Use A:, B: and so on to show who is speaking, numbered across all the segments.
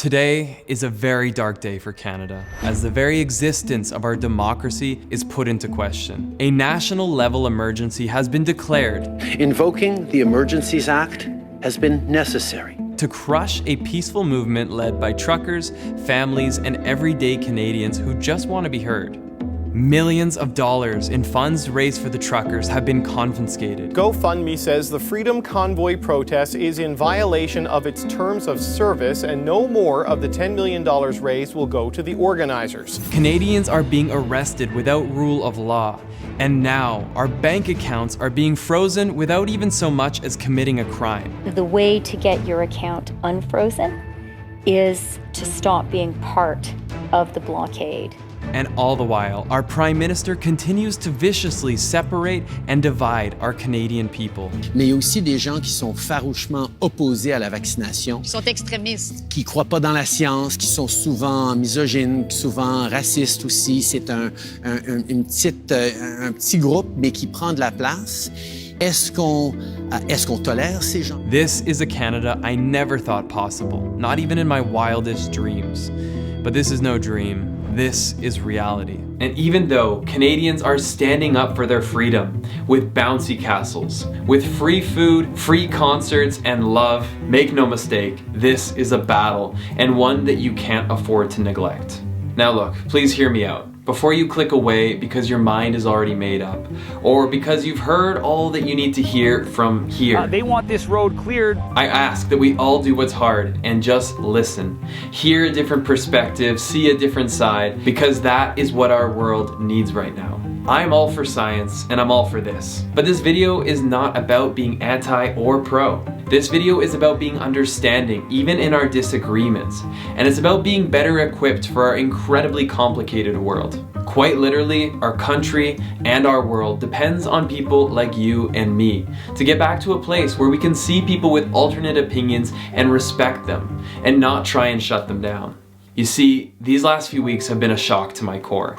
A: Today is a very dark day for Canada, as the very existence of our democracy is put into question. A national level emergency has been declared.
B: Invoking the Emergencies Act has been necessary
A: To crush a peaceful movement led by truckers, families, and everyday Canadians who just want to be heard. Millions of dollars in funds raised for the truckers have been confiscated.
C: GoFundMe says the Freedom Convoy protest is in violation of its terms of service and no more of the $10 million raised will go to the organizers.
A: Canadians are being arrested without rule of law. And now, our bank accounts are being frozen without even so much as committing a crime.
D: The way to get your account unfrozen is to stop being part of the blockade.
A: And all the while, our Prime Minister continues to viciously separate and divide our Canadian people.
E: Mais il y a aussi des gens qui sont farouchement opposés à la vaccination.
F: Qui sont extrémistes.
E: Qui croient pas dans la science, qui sont souvent misogynes, souvent racistes aussi. C'est un petit groupe, mais qui prend de la place. Est-ce qu'on tolère ces gens?
A: This is a Canada I never thought possible, not even in my wildest dreams. But this is no dream. This is reality. And even though Canadians are standing up for their freedom with bouncy castles, with free food, free concerts, and love, make no mistake, this is a battle and one that you can't afford to neglect. Now look, please hear me out. Before you click away because your mind is already made up, or because you've heard all that you need to hear from here.
G: They want this road cleared.
A: I ask that we all do what's hard and just listen. Hear a different perspective, see a different side, because that is what our world needs right now. I'm all for science and I'm all for this. But this video is not about being anti or pro. This video is about being understanding, even in our disagreements. And it's about being better equipped for our incredibly complicated world. Quite literally, our country and our world depends on people like you and me to get back to a place where we can see people with alternate opinions and respect them and not try and shut them down. You see, these last few weeks have been a shock to my core.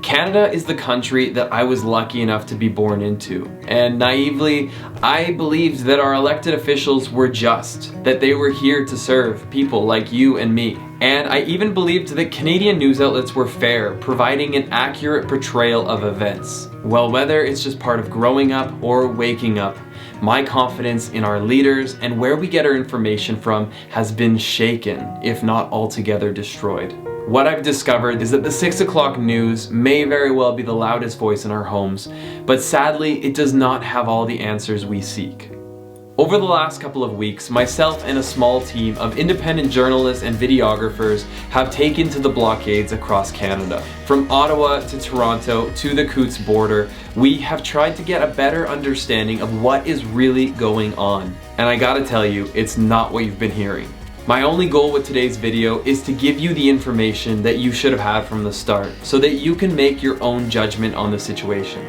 A: Canada is the country that I was lucky enough to be born into, and naively, I believed that our elected officials were just, that they were here to serve people like you and me. And I even believed that Canadian news outlets were fair, providing an accurate portrayal of events. Well, whether it's just part of growing up or waking up, my confidence in our leaders and where we get our information from has been shaken, if not altogether destroyed. What I've discovered is that the 6 o'clock news may very well be the loudest voice in our homes, but sadly, it does not have all the answers we seek. Over the last couple of weeks, myself and a small team of independent journalists and videographers have taken to the blockades across Canada. From Ottawa to Toronto to the Coutts border, we have tried to get a better understanding of what is really going on. And I gotta tell you, it's not what you've been hearing. My only goal with today's video is to give you the information that you should have had from the start, so that you can make your own judgment on the situation.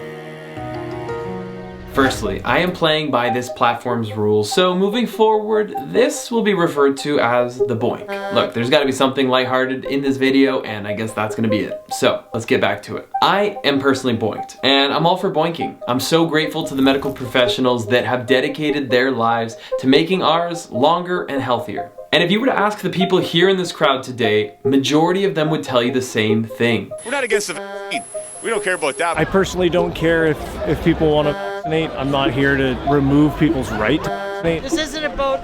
A: Firstly, I am playing by this platform's rules, so moving forward, this will be referred to as the boink. Look, there's gotta be something lighthearted in this video, and I guess that's gonna be it. So, let's get back to it. I am personally boinked, and I'm all for boinking. I'm so grateful to the medical professionals that have dedicated their lives to making ours longer and healthier. And if you were to ask the people here in this crowd today, majority of them would tell you the same thing.
H: We're not against the vaccine. We don't care about that.
G: I personally don't care if people want to vaccinate. I'm not here to remove people's right to vaccinate.
I: This isn't about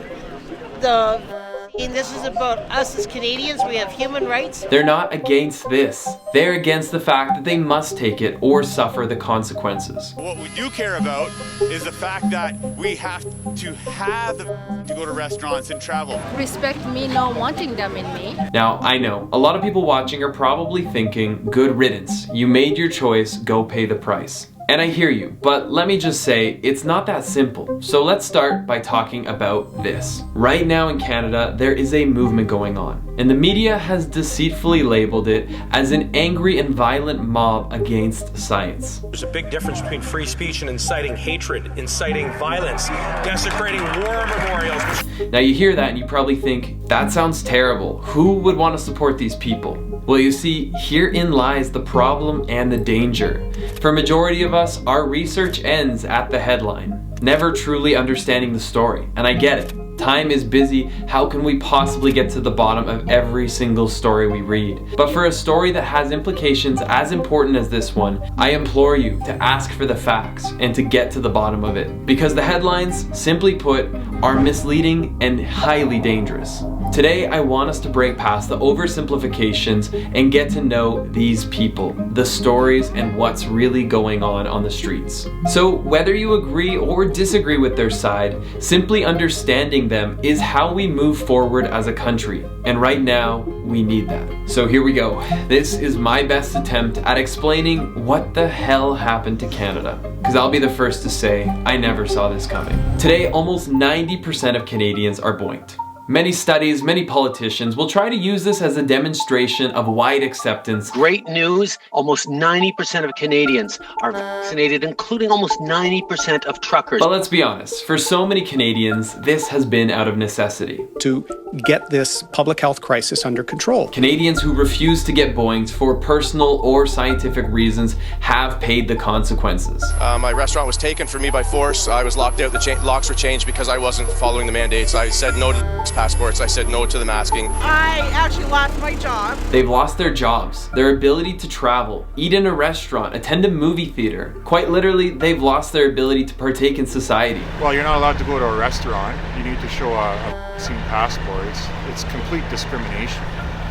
I: the vaccine. This is about us as Canadians. We have human rights.
A: They're not against this. They're against the fact that they must take it or suffer the consequences.
H: What we do care about is the fact that we have to have to go to restaurants and travel.
F: Respect me not wanting them in me.
A: Now, I know, a lot of people watching are probably thinking, good riddance. You made your choice, go pay the price. And I hear you, but let me just say, it's not that simple. So let's start by talking about this. Right now in Canada, there is a movement going on, and the media has deceitfully labeled it as an angry and violent mob against science.
J: There's a big difference between free speech and inciting hatred, inciting violence, desecrating war memorials.
A: Now you hear that and you probably think, that sounds terrible. Who would want to support these people? Well, you see, herein lies the problem and the danger. For a majority of us, our research ends at the headline, never truly understanding the story, and I get it. Time is busy. How can we possibly get to the bottom of every single story we read? But for a story that has implications as important as this one, I implore you to ask for the facts and to get to the bottom of it. Because the headlines, simply put, are misleading and highly dangerous. Today, I want us to break past the oversimplifications and get to know these people, the stories, and what's really going on the streets. So whether you agree or disagree with their side, simply understanding them is how we move forward as a country. And right now, we need that. So here we go. This is my best attempt at explaining what the hell happened to Canada. Because I'll be the first to say, I never saw this coming. Today, almost 90% of Canadians are boinked. Many studies, many politicians will try to use this as a demonstration of wide acceptance.
B: Great news, almost 90% of Canadians are vaccinated, including almost 90% of truckers.
A: But let's be honest, for so many Canadians, this has been out of necessity.
K: To get this public health crisis under control.
A: Canadians who refuse to get boinked for personal or scientific reasons have paid the consequences.
L: My restaurant was taken from me by force. I was locked out. The locks were changed because I wasn't following the mandates. I said no to passports. I said no to the masking.
I: I actually lost my job.
A: They've lost their jobs, their ability to travel, eat in a restaurant, attend a movie theater. Quite literally, they've lost their ability to partake in society.
M: Well, you're not allowed to go to a restaurant. You need to show a vaccine passport. It's complete discrimination.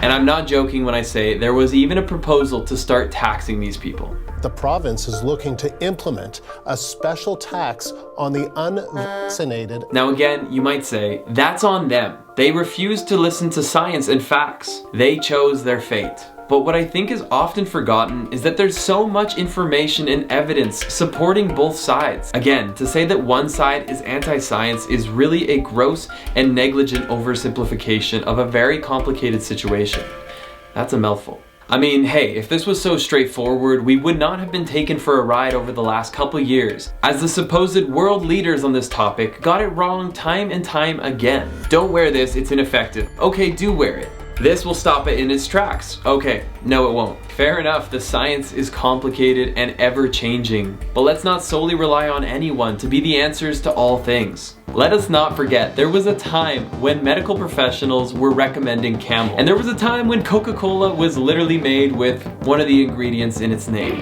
A: And I'm not joking when I say there was even a proposal to start taxing these people.
N: The province is looking to implement a special tax on the unvaccinated.
A: Now again, you might say, that's on them. They refused to listen to science and facts. They chose their fate. But what I think is often forgotten is that there's so much information and evidence supporting both sides. Again, to say that one side is anti-science is really a gross and negligent oversimplification of a very complicated situation. That's a mouthful. I mean, hey, if this was so straightforward, we would not have been taken for a ride over the last couple years, as the supposed world leaders on this topic got it wrong time and time again. Don't wear this, it's ineffective. Okay, do wear it. This will stop it in its tracks. Okay, no it won't. Fair enough, the science is complicated and ever-changing, but let's not solely rely on anyone to be the answers to all things. Let us not forget, there was a time when medical professionals were recommending Camel, and there was a time when Coca-Cola was literally made with one of the ingredients in its name.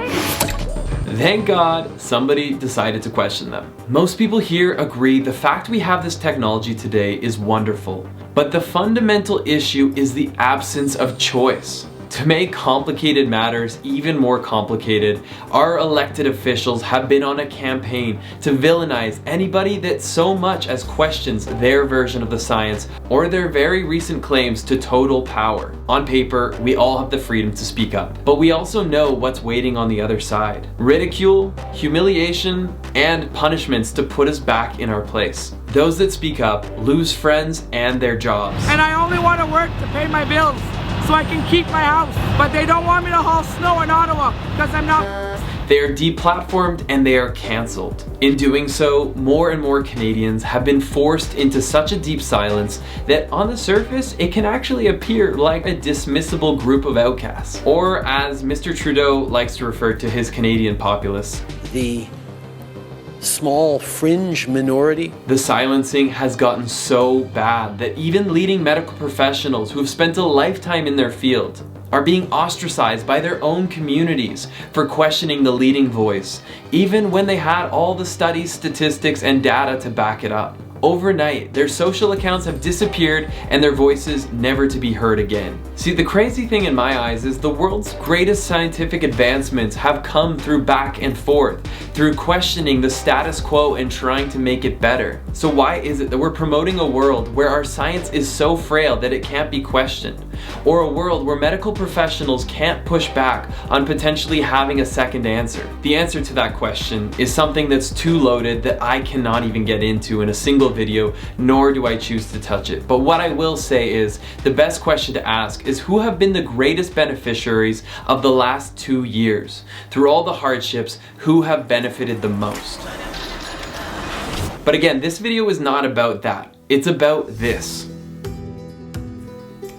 A: Thank God somebody decided to question them. Most people here agree the fact we have this technology today is wonderful, but the fundamental issue is the absence of choice. To make complicated matters even more complicated, our elected officials have been on a campaign to villainize anybody that so much as questions their version of the science or their very recent claims to total power. On paper, we all have the freedom to speak up, but we also know what's waiting on the other side. Ridicule, humiliation, and punishments to put us back in our place. Those that speak up lose friends and their jobs.
O: And I only want to work to pay my bills, so I can keep my house. But they don't want me to haul snow in Ottawa because I'm not.
A: They are deplatformed and they are cancelled. In doing so, more and more Canadians have been forced into such a deep silence that on the surface, it can actually appear like a dismissible group of outcasts. Or as Mr. Trudeau likes to refer to his Canadian populace,
B: The small fringe minority.
A: The silencing has gotten so bad that even leading medical professionals who have spent a lifetime in their field are being ostracized by their own communities for questioning the leading voice, even when they had all the studies, statistics, and data to back it up. Overnight, their social accounts have disappeared and their voices never to be heard again. See, the crazy thing in my eyes is the world's greatest scientific advancements have come through back and forth, through questioning the status quo and trying to make it better. So why is it that we're promoting a world where our science is so frail that it can't be questioned? Or a world where medical professionals can't push back on potentially having a second answer? The answer to that question is something that's too loaded that I cannot even get into in a single video, nor do I choose to touch it. But what I will say is, the best question to ask is who have been the greatest beneficiaries of the last 2 years? Through all the hardships, who have benefited the most? But again, this video is not about that. It's about this.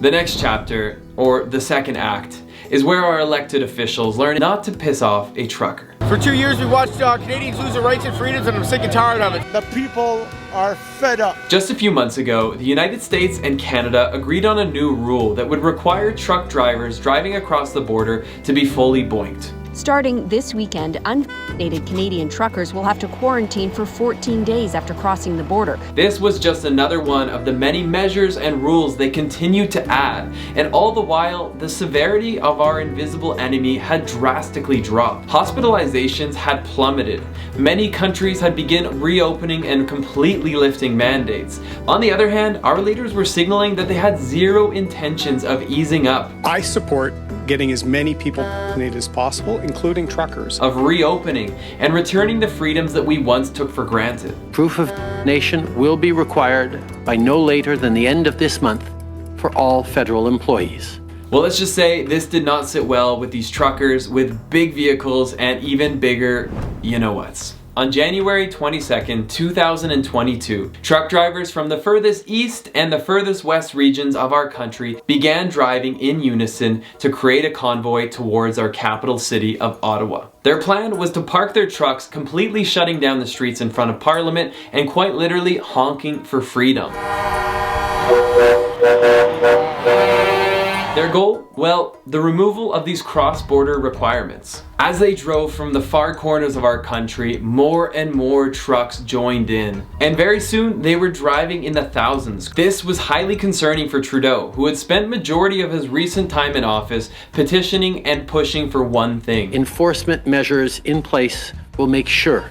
A: The next chapter, or the second act, is where our elected officials learn not to piss off a trucker.
P: For 2 years we watched Canadians lose their rights and freedoms, and I'm sick and tired of it.
Q: The people
P: are fed up.
A: Just a few months ago, the United States and Canada agreed on a new rule that would require truck drivers driving across the border to be fully boinked.
Q: Starting this weekend, unvaccinated Canadian truckers will have to quarantine for 14 days after crossing the border.
A: This was just another one of the many measures and rules they continue to add, and all the while, the severity of our invisible enemy had drastically dropped. Hospitalizations had plummeted. Many countries had begun reopening and completely lifting mandates. On the other hand, our leaders were signaling that they had zero intentions of easing up.
K: I support getting as many people vaccinated as possible, including truckers.
A: Of reopening and returning the freedoms that we once took for granted.
B: Proof of vaccination will be required by no later than the end of this month for all federal employees.
A: Well, let's just say this did not sit well with these truckers with big vehicles and even bigger you-know-whats. On January 22nd, 2022, truck drivers from the furthest east and the furthest west regions of our country began driving in unison to create a convoy towards our capital city of Ottawa. Their plan was to park their trucks, completely shutting down the streets in front of Parliament and quite literally honking for freedom. Their goal? Well, the removal of these cross-border requirements. As they drove from the far corners of our country, more and more trucks joined in. And very soon, they were driving in the thousands. This was highly concerning for Trudeau, who had spent majority of his recent time in office petitioning and pushing for one thing.
B: Enforcement measures in place will make sure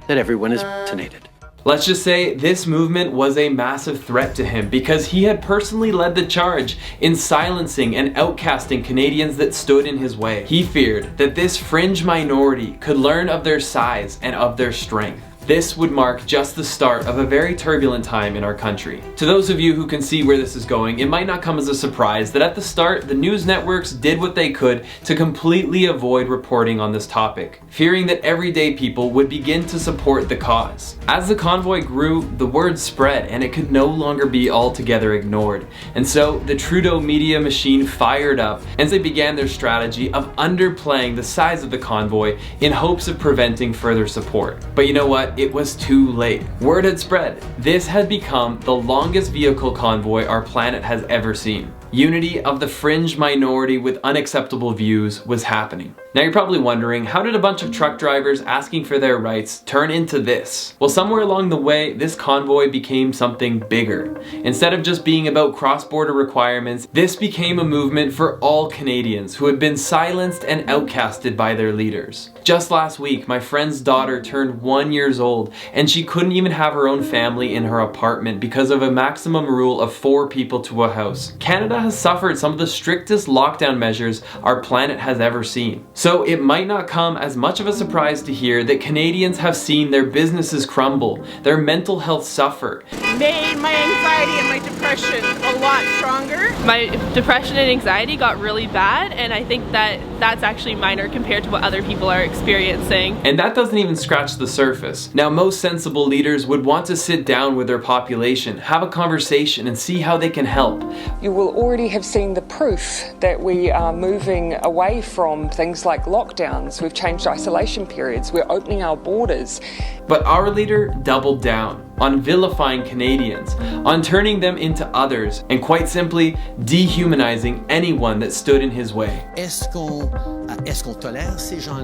B: that everyone is vaccinated.
A: Let's just say this movement was a massive threat to him because he had personally led the charge in silencing and outcasting Canadians that stood in his way. He feared that this fringe minority could learn of their size and of their strength. This would mark just the start of a very turbulent time in our country. To those of you who can see where this is going, it might not come as a surprise that at the start, the news networks did what they could to completely avoid reporting on this topic, fearing that everyday people would begin to support the cause. As the convoy grew, the word spread and it could no longer be altogether ignored. And so the Trudeau media machine fired up and they began their strategy of underplaying the size of the convoy in hopes of preventing further support. But you know what? It was too late. Word had spread. This had become the longest vehicle convoy our planet has ever seen. Unity of the fringe minority with unacceptable views was happening. Now you're probably wondering, how did a bunch of truck drivers asking for their rights turn into this? Well, somewhere along the way, this convoy became something bigger. Instead of just being about cross-border requirements, this became a movement for all Canadians who had been silenced and outcasted by their leaders. Just last week, my friend's daughter turned 1 year old and she couldn't even have her own family in her apartment because of a maximum rule of 4 people to a house. Canada has suffered some of the strictest lockdown measures our planet has ever seen. So it might not come as much of a surprise to hear that Canadians have seen their businesses crumble, their mental health suffer.
I: Made my anxiety and my depression a lot stronger.
R: My depression and anxiety got really bad, and I think that that's actually minor compared to what other people are experiencing.
A: And that doesn't even scratch the surface. Now, most sensible leaders would want to sit down with their population, have a conversation, and see how they can help.
S: You will already have seen the proof that we are moving away from things like lockdowns. We've changed isolation periods. We're opening our borders.
A: But our leader doubled down on vilifying Canadians, on turning them into others, and quite simply dehumanizing anyone that stood in his way.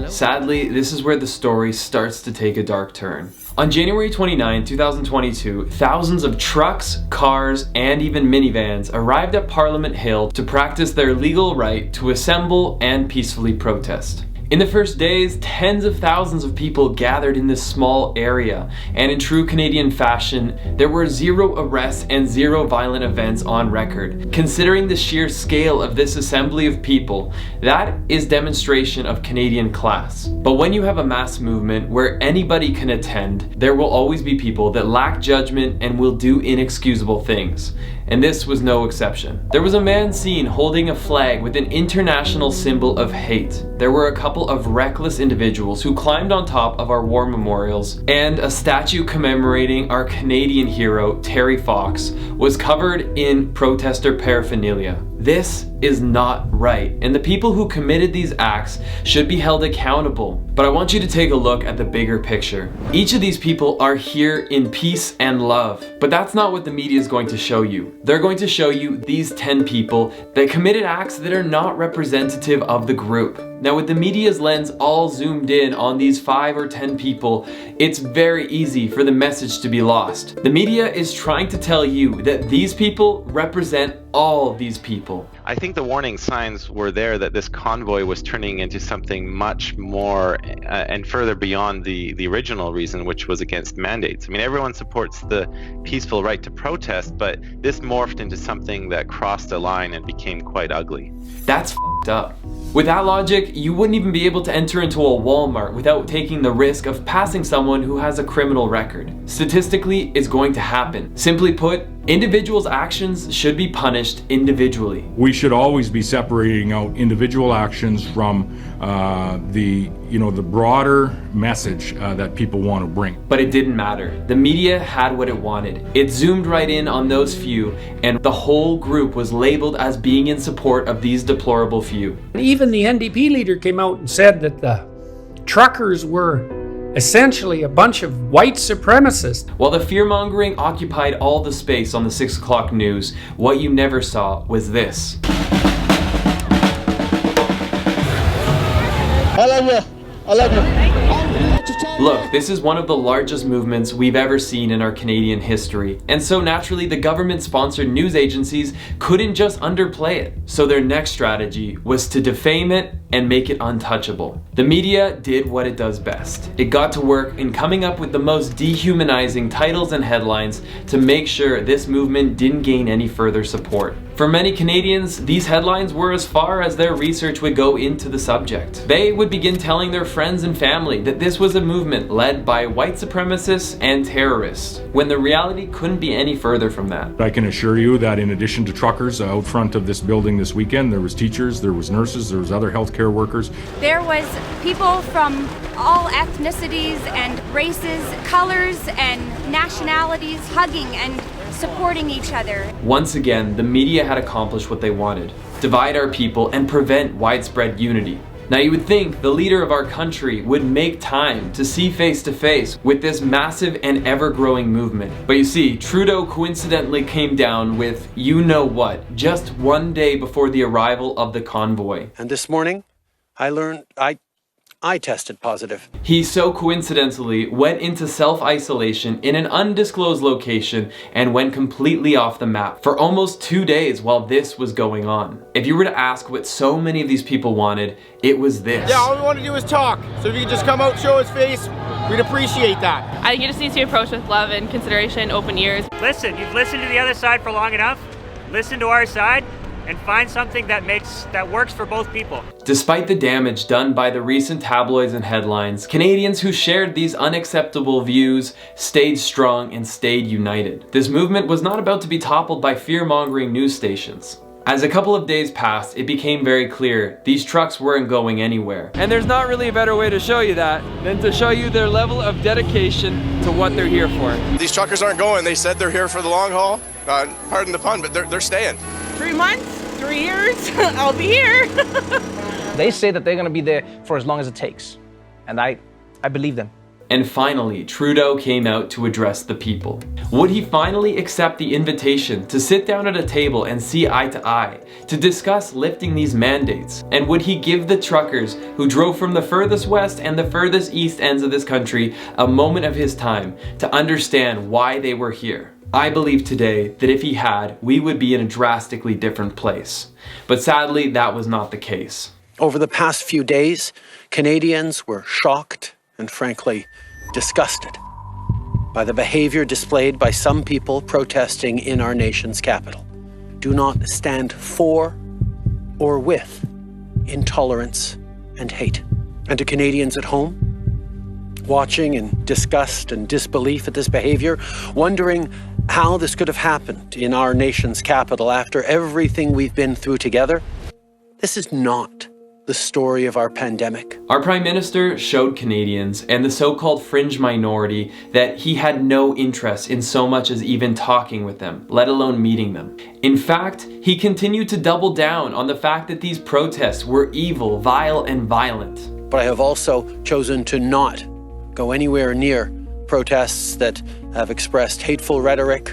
A: Sadly, this is where the story starts to take a dark turn. On January 29, 2022, thousands of trucks, cars, and even minivans arrived at Parliament Hill to practice their legal right to assemble and peacefully protest. In the first days, tens of thousands of people gathered in this small area, and in true Canadian fashion, there were 0 arrests and 0 violent events on record. Considering the sheer scale of this assembly of people, that is demonstration of Canadian class. But when you have a mass movement where anybody can attend, there will always be people that lack judgment and will do inexcusable things. And this was no exception. There was a man seen holding a flag with an international symbol of hate. There were a couple of reckless individuals who climbed on top of our war memorials, and a statue commemorating our Canadian hero, Terry Fox, was covered in protester paraphernalia. This is not right, and the people who committed these acts should be held accountable. But I want you to take a look at the bigger picture. Each of these people are here in peace and love, but that's not what the media is going to show you. They're going to show you these 10 people that committed acts that are not representative of the group. Now, with the media's lens all zoomed in on these 5 or 10 people, it's very easy for the message to be lost. The media is trying to tell you that these people represent all these people.
P: I think the warning signs were there that this convoy was turning into something much more and further beyond the original reason, which was against mandates. I mean, everyone supports the peaceful right to protest, but this morphed into something that crossed a line and became quite ugly.
A: That's f***ed up. With that logic, you wouldn't even be able to enter into a Walmart without taking the risk of passing someone who has a criminal record. Statistically, it's going to happen. Simply put, individuals' actions should be punished individually.
T: We should always be separating out individual actions from the broader message that people want to bring.
A: But it didn't matter. The media had what it wanted. It zoomed right in on those few, and the whole group was labeled as being in support of these deplorable few.
U: Even the NDP leader came out and said that the truckers were essentially a bunch of white supremacists.
A: While the fear-mongering occupied all the space on the 6 o'clock news, what you never saw was this.
V: I love you. I love you.
A: Look, this is one of the largest movements we've ever seen in our Canadian history, and so naturally the government-sponsored news agencies couldn't just underplay it. So their next strategy was to defame it and make it untouchable. The media did what it does best. It got to work in coming up with the most dehumanizing titles and headlines to make sure this movement didn't gain any further support. For many Canadians, these headlines were as far as their research would go into the subject. They would begin telling their friends and family that this was a movement led by white supremacists and terrorists, when the reality couldn't be any further from that.
T: I can assure you that in addition to truckers out front of this building this weekend, there was teachers, there was nurses, there was other healthcare workers.
W: There was people from all ethnicities and races, colors and nationalities hugging and supporting each other.
A: Once again, the media had accomplished what they wanted: divide our people and prevent widespread unity. Now you would think the leader of our country would make time to see face to face with this massive and ever-growing movement. But you see, Trudeau coincidentally came down with you know what, just one day before the arrival of the convoy.
B: And this morning, I learned I tested positive.
A: He so coincidentally went into self-isolation in an undisclosed location and went completely off the map for almost 2 days while this was going on. If you were to ask what so many of these people wanted, it was this.
V: Yeah, all we want to do is talk. So if you could just come out, show his face, we'd appreciate that.
R: I think you just need to approach with love and consideration, open ears.
X: Listen, you've listened to the other side for long enough. Listen to our side and find something that works for both people.
A: Despite the damage done by the recent tabloids and headlines, Canadians who shared these unacceptable views stayed strong and stayed united. This movement was not about to be toppled by fear-mongering news stations. As a couple of days passed, it became very clear these trucks weren't going anywhere.
Y: And there's not really a better way to show you that than to show you their level of dedication to what they're here for.
L: These truckers aren't going. They said they're here for the long haul. Pardon the pun, but they're staying.
I: 3 months, 3 years, I'll be here.
Z: They say that they're going to be there for as long as it takes. And I believe them.
A: And finally, Trudeau came out to address the people. Would he finally accept the invitation to sit down at a table and see eye to eye, to discuss lifting these mandates? And would he give the truckers who drove from the furthest west and the furthest east ends of this country a moment of his time to understand why they were here? I believe today that if he had, we would be in a drastically different place. But sadly, that was not the case.
B: Over the past few days, Canadians were shocked and frankly disgusted by the behavior displayed by some people protesting in our nation's capital. Do not stand for or with intolerance and hate. And to Canadians at home, watching in disgust and disbelief at this behavior, wondering how this could have happened in our nation's capital after everything we've been through together, this is not the story of our pandemic.
A: Our Prime Minister showed Canadians and the so-called fringe minority that he had no interest in so much as even talking with them, let alone meeting them. In fact, he continued to double down on the fact that these protests were evil, vile, and violent.
B: But I have also chosen to not go anywhere near protests that have expressed hateful rhetoric,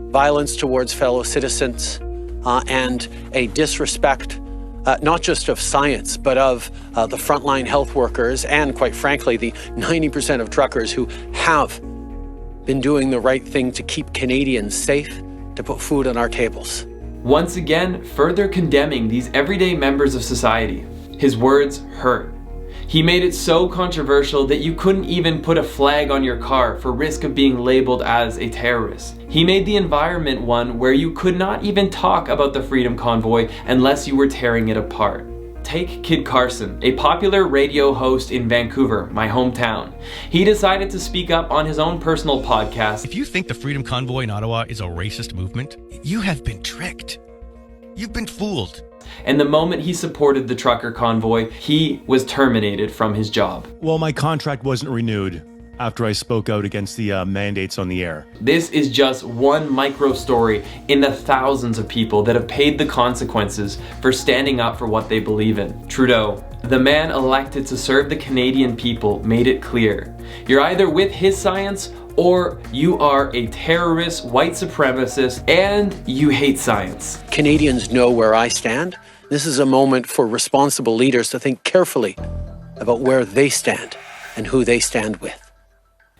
B: violence towards fellow citizens, and a disrespect not just of science, but of the frontline health workers and, quite frankly, the 90% of truckers who have been doing the right thing to keep Canadians safe, to put food on our tables.
A: Once again, further condemning these everyday members of society. His words hurt. He made it so controversial that you couldn't even put a flag on your car for risk of being labeled as a terrorist. He made the environment one where you could not even talk about the Freedom Convoy unless you were tearing it apart. Take Kid Carson, a popular radio host in Vancouver, my hometown. He decided to speak up on his own personal podcast.
C: If you think the Freedom Convoy in Ottawa is a racist movement, you have been tricked. You've been fooled.
A: And the moment he supported the trucker convoy, he was terminated from his job.
D: Well, my contract wasn't renewed after I spoke out against the mandates on the air.
A: This is just one micro story in the thousands of people that have paid the consequences for standing up for what they believe in. Trudeau, the man elected to serve the Canadian people, made it clear. You're either with his science or you are a terrorist, white supremacist, and you hate science.
B: Canadians know where I stand. This is a moment for responsible leaders to think carefully about where they stand and who they stand with.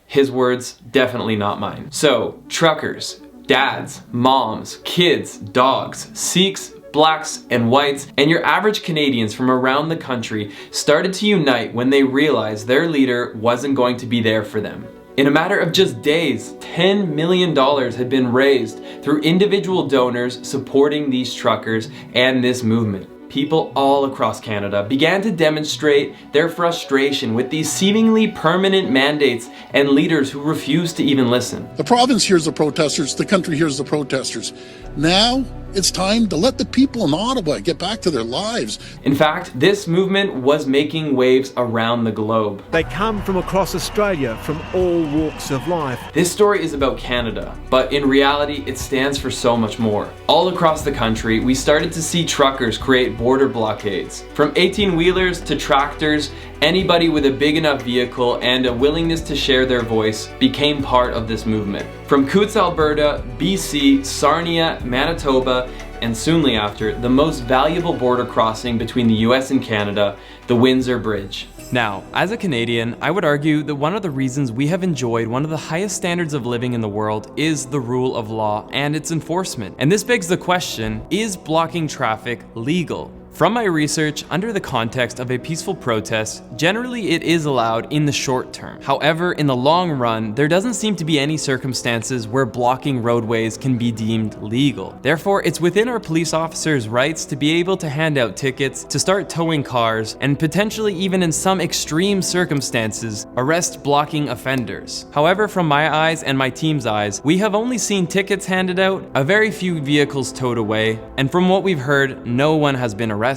A: His words, definitely not mine. So, truckers, dads, moms, kids, dogs, Sikhs, blacks, and whites, and your average Canadians from around the country started to unite when they realized their leader wasn't going to be there for them. In a matter of just days, $10 million had been raised through individual donors supporting these truckers and this movement. People all across Canada began to demonstrate their frustration with these seemingly permanent mandates and leaders who refused to even listen.
E: The province hears the protesters, the country hears the protesters. Now it's time to let the people in Ottawa get back to their lives.
A: In fact, this movement was making waves around the globe.
F: They come from across Australia, from all walks of life.
A: This story is about Canada, but in reality, it stands for so much more. All across the country, we started to see truckers create border blockades. From 18-wheelers to tractors, anybody with a big enough vehicle and a willingness to share their voice became part of this movement. From Coutts, Alberta, BC, Sarnia, Manitoba, and soonly after, the most valuable border crossing between the US and Canada, the Windsor Bridge. Now, as a Canadian, I would argue that one of the reasons we have enjoyed one of the highest standards of living in the world is the rule of law and its enforcement. And this begs the question, is blocking traffic legal? From my research, under the context of a peaceful protest, generally it is allowed in the short term. However, in the long run, there doesn't seem to be any circumstances where blocking roadways can be deemed legal. Therefore, it's within our police officers' rights to be able to hand out tickets, to start towing cars, and potentially even in some extreme circumstances, arrest blocking offenders. However, from my eyes and my team's eyes, we have only seen tickets handed out, a very few vehicles towed away, and from what we've heard, no one has been arrested.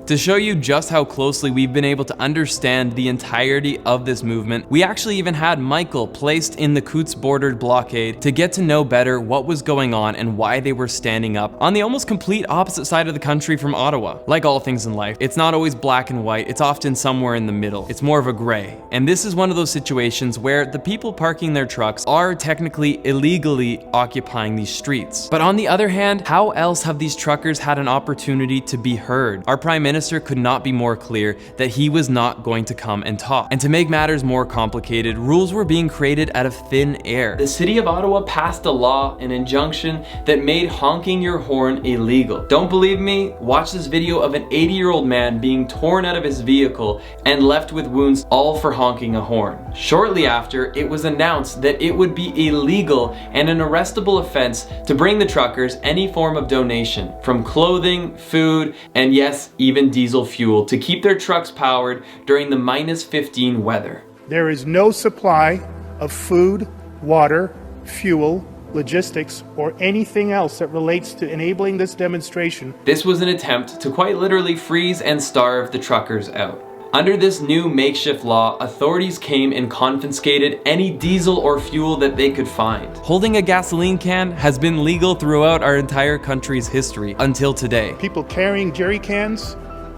A: To show you just how closely we've been able to understand the entirety of this movement, we actually even had Michael placed in the Coutts bordered blockade to get to know better what was going on and why they were standing up on the almost complete opposite side of the country from Ottawa. Like all things in life, it's not always black and white, it's often somewhere in the middle. It's more of a gray. And this is one of those situations where the people parking their trucks are technically illegally occupying these streets. But on the other hand, how else have these truckers had an opportunity to be heard? Our Prime Minister could not be more clear that he was not going to come and talk. And to make matters more complicated, rules were being created out of thin air. The city of Ottawa passed a law, an injunction, that made honking your horn illegal. Don't believe me? Watch this video of an 80-year-old man being torn out of his vehicle and left with wounds, all for honking a horn. Shortly after, it was announced that it would be illegal and an arrestable offense to bring the truckers any form of donation, from clothing, food, and yes, even diesel fuel to keep their trucks powered during the -15 weather.
K: There is no supply of food, water, fuel,
G: logistics, or anything else that relates to enabling this demonstration.
A: This was an attempt to quite literally freeze and starve the truckers out. Under this new makeshift law, authorities came and confiscated any diesel or fuel that they could find. Holding a gasoline can has been legal throughout our entire country's history until today.
G: People carrying jerry cans,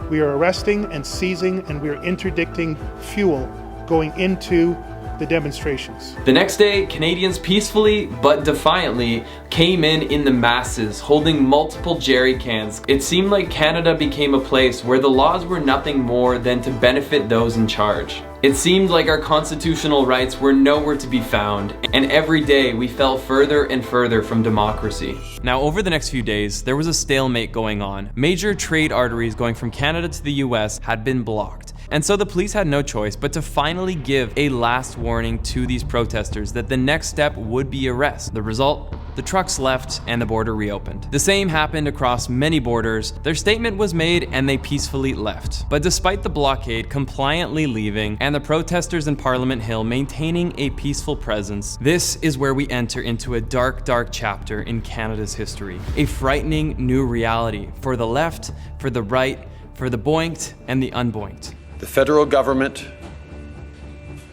G: we are arresting and seizing, and we are interdicting fuel going into the demonstrations.
A: The next day, Canadians peacefully but defiantly came in the masses, holding multiple jerry cans. It seemed like Canada became a place where the laws were nothing more than to benefit those in charge. It seemed like our constitutional rights were nowhere to be found, and every day we fell further and further from democracy. Now, over the next few days, there was a stalemate going on. Major trade arteries going from Canada to the US had been blocked. And so the police had no choice but to finally give a last warning to these protesters that the next step would be arrest. The result? The trucks left and the border reopened. The same happened across many borders. Their statement was made and they peacefully left. But despite the blockade compliantly leaving and the protesters in Parliament Hill maintaining a peaceful presence, this is where we enter into a dark, dark chapter in Canada's history. A frightening new reality for the left, for the right, for the boinked and the unboinked.
B: The federal government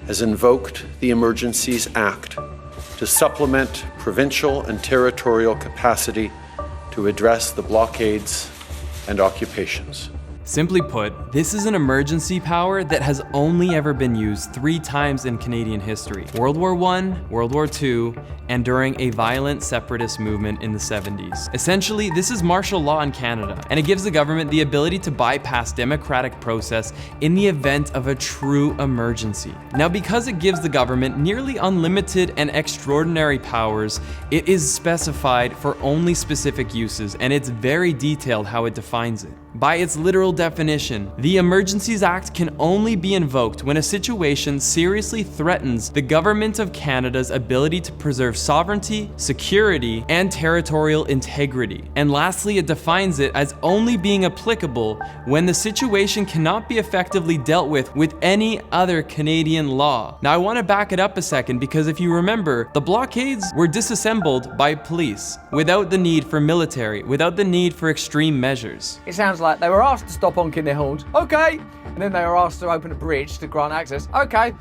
B: has invoked the Emergencies Act to supplement provincial and territorial capacity to address the blockades and occupations.
A: Simply put, this is an emergency power that has only ever been used 3 times in Canadian history: World War I, World War II, and during a violent separatist movement in the 70s. Essentially, this is martial law in Canada, and it gives the government the ability to bypass democratic process in the event of a true emergency. Now, because it gives the government nearly unlimited and extraordinary powers, it is specified for only specific uses, and it's very detailed how it defines it. By its literal definition, the Emergencies Act can only be invoked when a situation seriously threatens the Government of Canada's ability to preserve sovereignty, security, and territorial integrity. And lastly, it defines it as only being applicable when the situation cannot be effectively dealt with any other Canadian law. Now, I want to back it up a second, because if you remember, the blockades were disassembled by police without the need for military, without the need for extreme measures.
H: It sounds like they were asked to stop honking their horns. Okay. And then they were asked to open a bridge to grant access. Okay.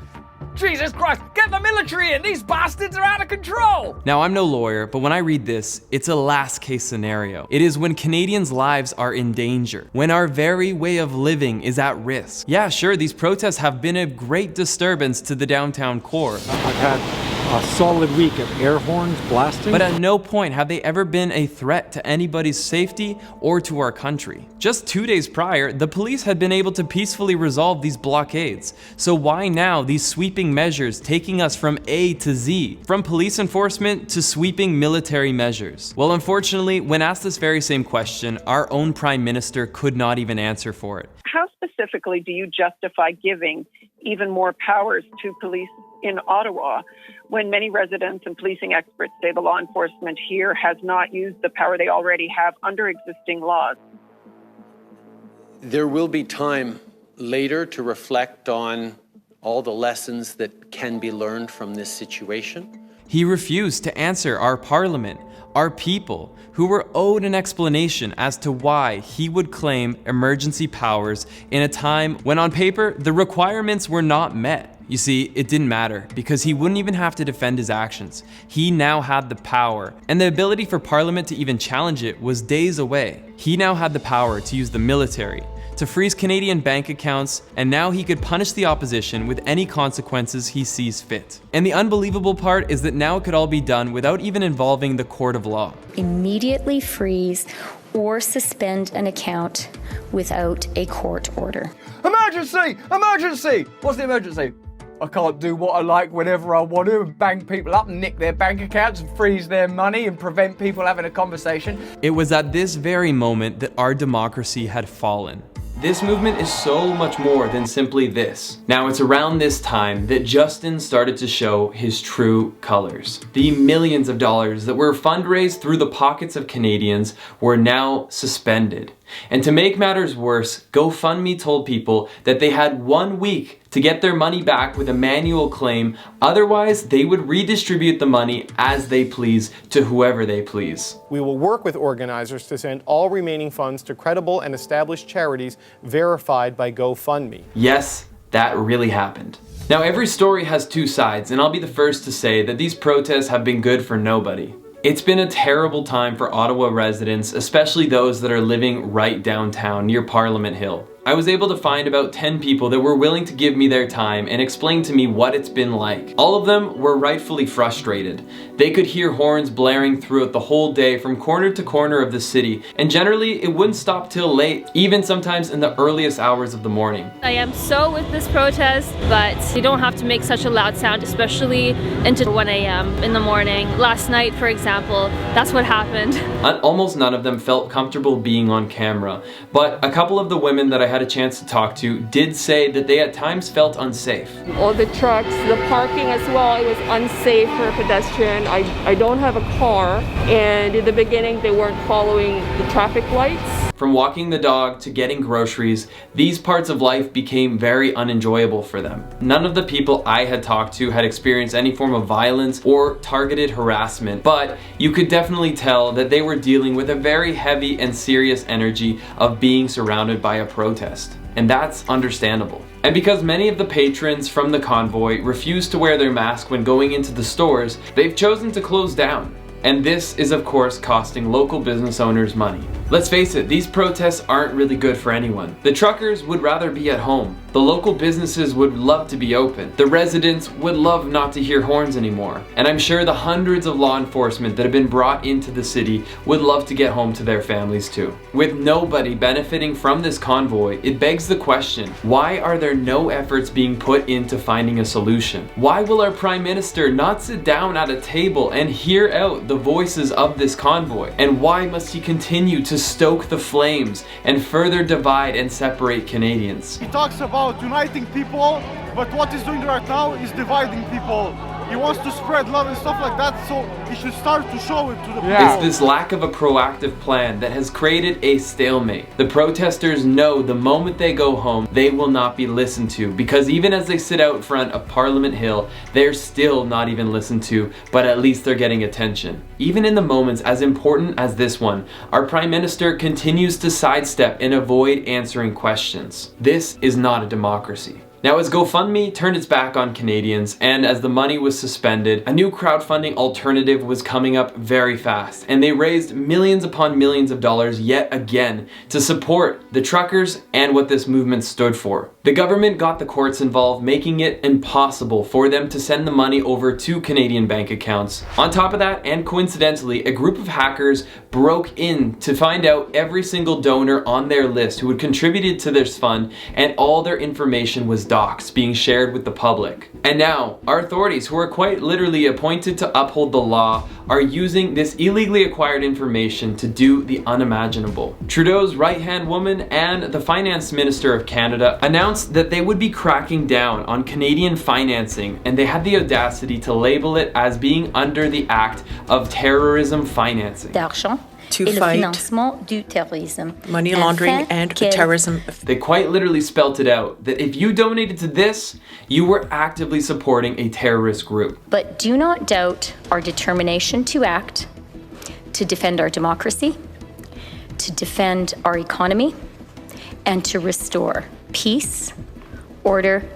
H: Jesus Christ, get the military in! These bastards are out of control!
A: Now, I'm no lawyer, but when I read this, it's a last case scenario. It is when Canadians' lives are in danger, when our very way of living is at risk. Yeah, sure, these protests have been a great disturbance to the downtown core.
J: I've had a solid week of air horns blasting.
A: But at no point have they ever been a threat to anybody's safety or to our country. Just 2 days prior, the police had been able to peacefully resolve these blockades. So why now these sweeping measures taking us from A to Z, from police enforcement to sweeping military measures? Well, unfortunately, when asked this very same question, our own Prime Minister could not even answer for it.
M: How specifically do you justify giving even more powers to police in Ottawa when many residents and policing experts say the law enforcement here has not used the power they already have under existing laws?
B: There will be time later to reflect on all the lessons that can be learned from this situation.
A: He refused to answer our Parliament, our people, who were owed an explanation as to why he would claim emergency powers in a time when on paper the requirements were not met. You see, it didn't matter, because he wouldn't even have to defend his actions. He now had the power, and the ability for Parliament to even challenge it was days away. He now had the power to use the military, to freeze Canadian bank accounts, and now he could punish the opposition with any consequences he sees fit. And the unbelievable part is that now it could all be done without even involving the court of law.
N: Immediately freeze or suspend an account without a court order.
H: Emergency! Emergency! What's the emergency? I can't do what I like whenever I want to and bang people up and nick their bank accounts and freeze their money and prevent people having a conversation.
A: It was at this very moment that our democracy had fallen. This movement is so much more than simply this. Now, it's around this time that Justin started to show his true colors. The millions of dollars that were fundraised through the pockets of Canadians were now suspended. And to make matters worse, GoFundMe told people that they had 1 week to get their money back with a manual claim, otherwise they would redistribute the money as they please to whoever they please.
K: We will work with organizers to send all remaining funds to credible and established charities verified by GoFundMe.
A: Yes, that really happened. Now every story has two sides, and I'll be the first to say that these protests have been good for nobody. It's been a terrible time for Ottawa residents, especially those that are living right downtown near Parliament Hill. I was able to find about 10 people that were willing to give me their time and explain to me what it's been like. All of them were rightfully frustrated. They could hear horns blaring throughout the whole day from corner to corner of the city, and generally it wouldn't stop till late, even sometimes in the earliest hours of the morning.
R: I am so with this protest, but you don't have to make such a loud sound, especially into 1 a.m. in the morning. Last night, for example, that's what happened.
A: Almost none of them felt comfortable being on camera, but a couple of the women that I had a chance to talk to did say that they at times felt unsafe.
O: All the trucks, the parking as well, it was unsafe for a pedestrian. I don't have a car, and in the beginning they weren't following the traffic lights.
A: From walking the dog to getting groceries, these parts of life became very unenjoyable for them. None of the people I had talked to had experienced any form of violence or targeted harassment, but you could definitely tell that they were dealing with a very heavy and serious energy of being surrounded by a protest. And that's understandable. And because many of the patrons from the convoy refused to wear their mask when going into the stores, they've chosen to close down. And this is of course costing local business owners money. Let's face it, these protests aren't really good for anyone. The truckers would rather be at home. The local businesses would love to be open. The residents would love not to hear horns anymore. And I'm sure the hundreds of law enforcement that have been brought into the city would love to get home to their families too. With nobody benefiting from this convoy, it begs the question, why are there no efforts being put into finding a solution? Why will our Prime Minister not sit down at a table and hear out the voices of this convoy? And why must he continue to stoke the flames and further divide and separate Canadians?
P: He talks about uniting people, but what he's doing right now is dividing people. He wants to spread love and stuff like that, so he should start to show it to the people.
A: It's this lack of a proactive plan that has created a stalemate. The protesters know the moment they go home, they will not be listened to, because even as they sit out front of Parliament Hill, they're still not even listened to, but at least they're getting attention. Even in the moments as important as this one, our Prime Minister continues to sidestep and avoid answering questions. This is not a democracy. Now, as GoFundMe turned its back on Canadians and as the money was suspended, a new crowdfunding alternative was coming up very fast, and they raised millions upon millions of dollars yet again to support the truckers and what this movement stood for. The government got the courts involved, making it impossible for them to send the money over to Canadian bank accounts. On top of that, and coincidentally, a group of hackers broke in to find out every single donor on their list who had contributed to this fund, and all their information was docs being shared with the public. And now, our authorities, who are quite literally appointed to uphold the law, are using this illegally acquired information to do the unimaginable. Trudeau's right-hand woman and the Finance Minister of Canada announced that they would be cracking down on Canadian financing, and they had the audacity to label it as being under the act of terrorism financing.
Q: To fight money laundering and terrorism.
A: They quite literally spelt it out, that if you donated to this, you were actively supporting a terrorist group.
N: But do not doubt our determination to act, to defend our democracy, to defend our economy, and to restore peace, order,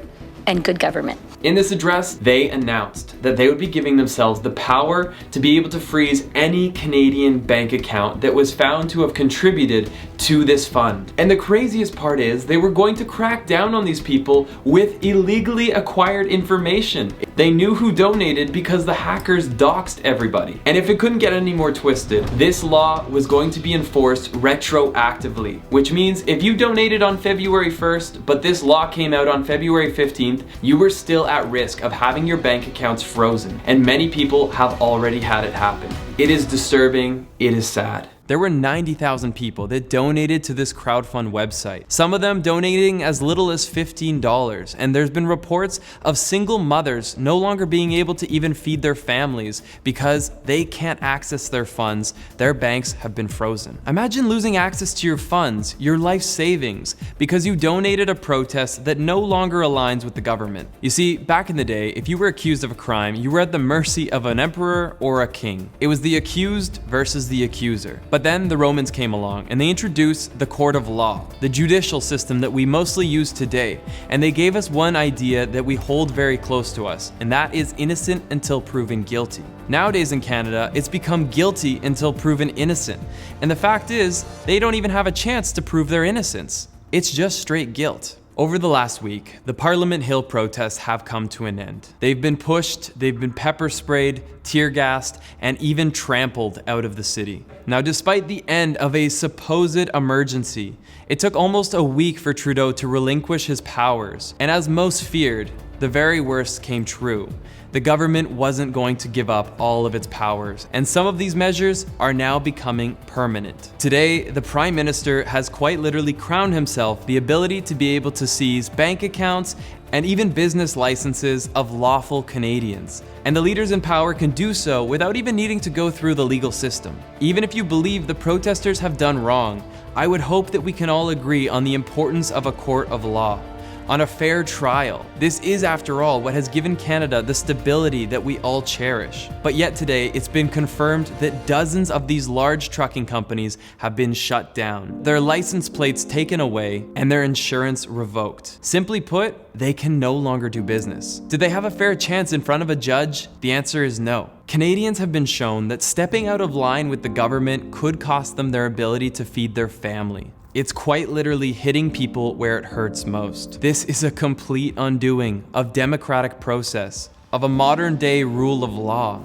N: and good government.
A: In this address, they announced that they would be giving themselves the power to be able to freeze any Canadian bank account that was found to have contributed to this fund. And the craziest part is they were going to crack down on these people with illegally acquired information. They knew who donated because the hackers doxed everybody. And if it couldn't get any more twisted, this law was going to be enforced retroactively, which means if you donated on February 1st, but this law came out on February 15th, you were still at risk of having your bank accounts frozen. And many people have already had it happen. It is disturbing, it is sad. There were 90,000 people that donated to this crowdfund website, some of them donating as little as $15, and there's been reports of single mothers no longer being able to even feed their families because they can't access their funds. Their banks have been frozen. Imagine losing access to your funds, your life savings, because you donated a protest that no longer aligns with the government. You see, back in the day, if you were accused of a crime, you were at the mercy of an emperor or a king. It was the accused versus the accuser. But then the Romans came along and they introduced the court of law, the judicial system that we mostly use today. And they gave us one idea that we hold very close to us, and that is innocent until proven guilty. Nowadays in Canada, it's become guilty until proven innocent. And the fact is, they don't even have a chance to prove their innocence. It's just straight guilt. Over the last week, the Parliament Hill protests have come to an end. They've been pushed, they've been pepper sprayed, tear gassed, and even trampled out of the city. Now, despite the end of a supposed emergency, it took almost a week for Trudeau to relinquish his powers. And as most feared, the very worst came true. The government wasn't going to give up all of its powers, and some of these measures are now becoming permanent. Today, the Prime Minister has quite literally crowned himself the ability to be able to seize bank accounts and even business licenses of lawful Canadians. And the leaders in power can do so without even needing to go through the legal system. Even if you believe the protesters have done wrong, I would hope that we can all agree on the importance of a court of law, on a fair trial. This is, after all, what has given Canada the stability that we all cherish. But yet today, it's been confirmed that dozens of these large trucking companies have been shut down, their license plates taken away, and their insurance revoked. Simply put, they can no longer do business. Do they have a fair chance in front of a judge? The answer is no. Canadians have been shown that stepping out of line with the government could cost them their ability to feed their family. It's quite literally hitting people where it hurts most. This is a complete undoing of democratic process, of a modern day rule of law.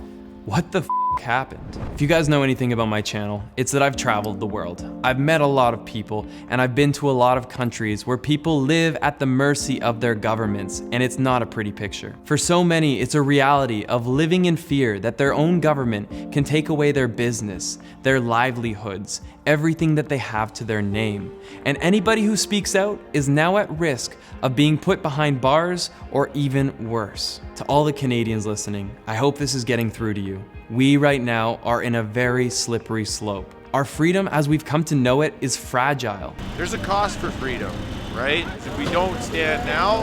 A: What the f happened? If you guys know anything about my channel, it's that I've traveled the world. I've met a lot of people, and I've been to a lot of countries where people live at the mercy of their governments, and it's not a pretty picture. For so many, it's a reality of living in fear that their own government can take away their business, their livelihoods, everything that they have to their name. And anybody who speaks out is now at risk of being put behind bars or even worse. To all the Canadians listening, I hope this is getting through to you. We right now are in a very slippery slope. Our freedom as we've come to know it is fragile.
S: There's a cost for freedom, right? If we don't stand now,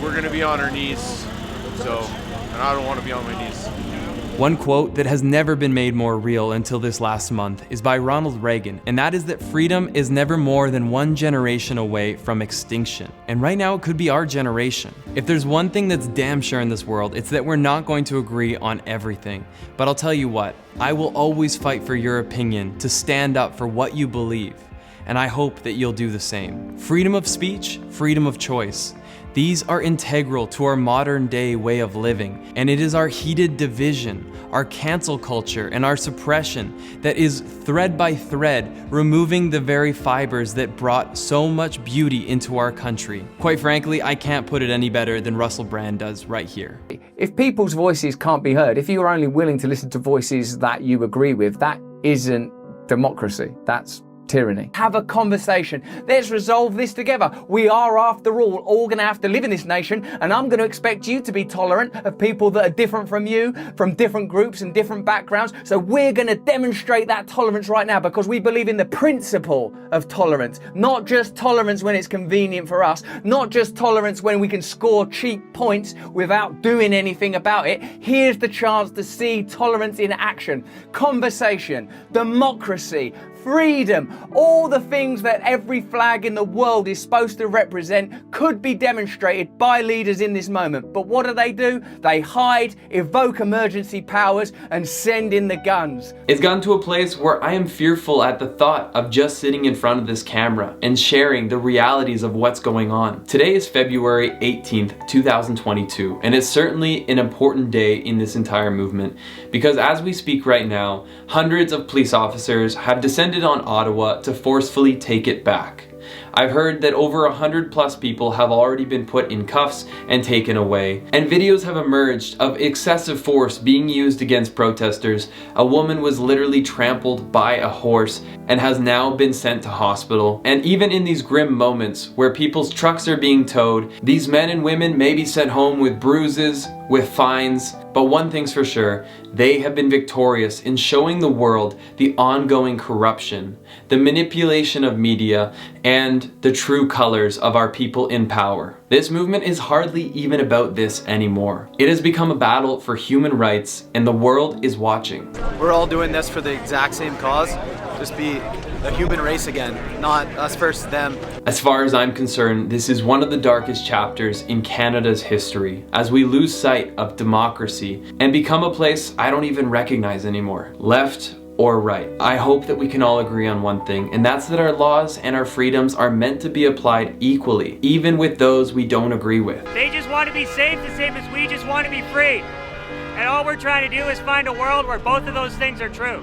S: we're gonna be on our knees. And I don't want to be on my knees.
A: One quote that has never been made more real until this last month is by Ronald Reagan, and that is that freedom is never more than one generation away from extinction. And right now it could be our generation. If there's one thing that's damn sure in this world, it's that we're not going to agree on everything. But I'll tell you what, I will always fight for your opinion, to stand up for what you believe. And I hope that you'll do the same. Freedom of speech, freedom of choice. These are integral to our modern day way of living, and it is our heated division, our cancel culture, and our suppression that is thread by thread removing the very fibers that brought so much beauty into our country. Quite frankly, I can't put it any better than Russell Brand does right here.
H: If people's voices can't be heard, if you're only willing to listen to voices that you agree with, that isn't democracy, that's tyranny. Have a conversation. Let's resolve this together. We are, after all going to have to live in this nation, and I'm going to expect you to be tolerant of people that are different from you, from different groups and different backgrounds. So we're going to demonstrate that tolerance right now, because we believe in the principle of tolerance. Not just tolerance when it's convenient for us, not just tolerance when we can score cheap points without doing anything about it. Here's the chance to see tolerance in action. Conversation, democracy, freedom, all the things that every flag in the world is supposed to represent could be demonstrated by leaders in this moment. But what do? They hide, evoke emergency powers, and send in the guns.
A: It's gotten to a place where I am fearful at the thought of just sitting in front of this camera and sharing the realities of what's going on. Today is February 18th, 2022, and it's certainly an important day in this entire movement, because as we speak right now, hundreds of police officers have descended on Ottawa to forcefully take it back. I've heard that over 100+ people have already been put in cuffs and taken away, and videos have emerged of excessive force being used against protesters. A woman was literally trampled by a horse and has now been sent to hospital. And even in these grim moments where people's trucks are being towed, these men and women may be sent home with bruises, with fines, but one thing's for sure, they have been victorious in showing the world the ongoing corruption, the manipulation of media, and the true colors of our people in power. This movement is hardly even about this anymore. It has become a battle for human rights, and the world is watching.
T: We're all doing this for the exact same cause, just be a human race again, not us versus them.
A: As far as I'm concerned, this is one of the darkest chapters in Canada's history, as we lose sight of democracy and become a place I don't even recognize anymore, left or right. I hope that we can all agree on one thing, and that's that our laws and our freedoms are meant to be applied equally, even with those we don't agree with.
U: They just want to be safe the same as we just want to be free. And all we're trying to do is find a world where both of those things are true.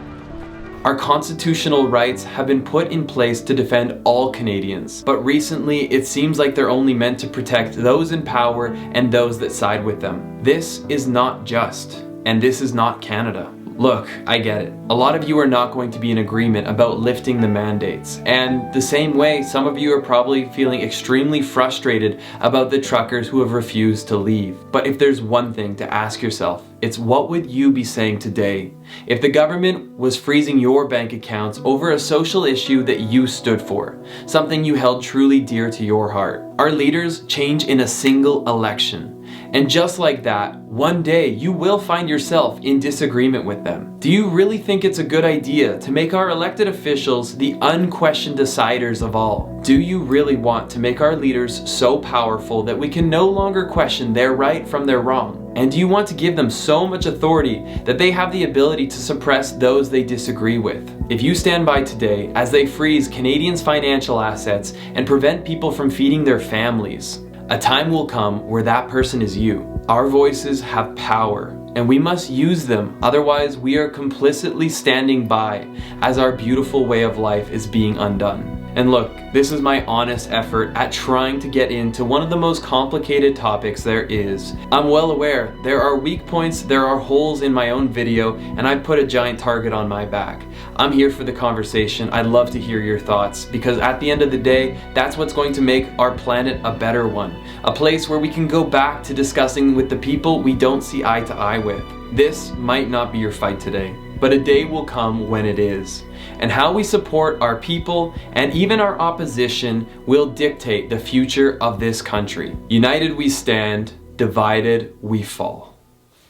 A: Our constitutional rights have been put in place to defend all Canadians, but recently it seems like they're only meant to protect those in power and those that side with them. This is not just, and this is not Canada. Look, I get it. A lot of you are not going to be in agreement about lifting the mandates, and the same way some of you are probably feeling extremely frustrated about the truckers who have refused to leave. But if there's one thing to ask yourself, it's what would you be saying today if the government was freezing your bank accounts over a social issue that you stood for, something you held truly dear to your heart? Our leaders change in a single election. And just like that, one day you will find yourself in disagreement with them. Do you really think it's a good idea to make our elected officials the unquestioned deciders of all? Do you really want to make our leaders so powerful that we can no longer question their right from their wrong? And do you want to give them so much authority that they have the ability to suppress those they disagree with? If you stand by today as they freeze Canadians' financial assets and prevent people from feeding their families, a time will come where that person is you. Our voices have power, and we must use them, otherwise we are complicitly standing by as our beautiful way of life is being undone. And look, this is my honest effort at trying to get into one of the most complicated topics there is. I'm well aware there are weak points, there are holes in my own video, and I put a giant target on my back. I'm here for the conversation. I'd love to hear your thoughts, because at the end of the day, that's what's going to make our planet a better one. A place where we can go back to discussing with the people we don't see eye to eye with. This might not be your fight today, but a day will come when it is. And how we support our people and even our opposition will dictate the future of this country. United we stand, divided we fall.